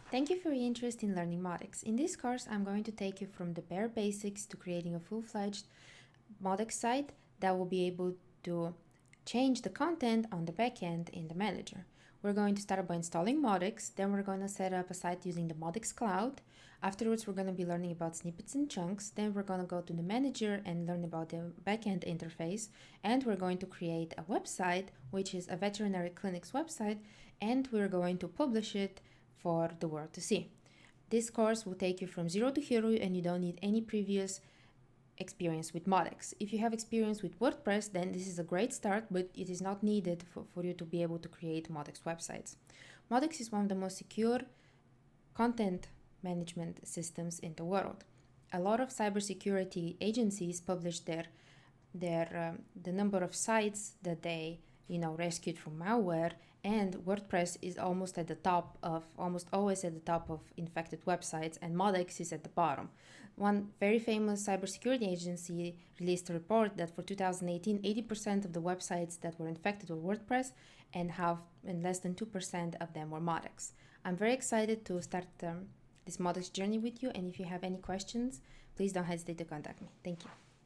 Thank you for your interest in learning MODX. In this course, I'm going to take you from the bare basics to creating a full-fledged MODX site that will be able to change the content on the backend in the manager. We're going to start by installing MODX, then we're going to set up a site using the MODX cloud. Afterwards, we're going to be learning about snippets and chunks. Then we're going to go to the manager and learn about the backend interface. And we're going to create a website, which is a veterinary clinic's website, and we're going to publish it for the world to see. This course will take you from zero to hero, and you don't need any previous experience with MODX. If you have experience with WordPress, then this is a great start, but it is not needed for you to be able to create MODX websites. MODX is one of the most secure content management systems in the world. A lot of cybersecurity agencies publish the number of sites that they rescued from malware, and WordPress is almost always at the top of infected websites, and MODX is at the bottom. One very famous cybersecurity agency released a report that for 2018, 80% of the websites that were infected were WordPress, and less than 2% of them were MODX. I'm very excited to start this MODX journey with you, and if you have any questions, please don't hesitate to contact me. Thank you.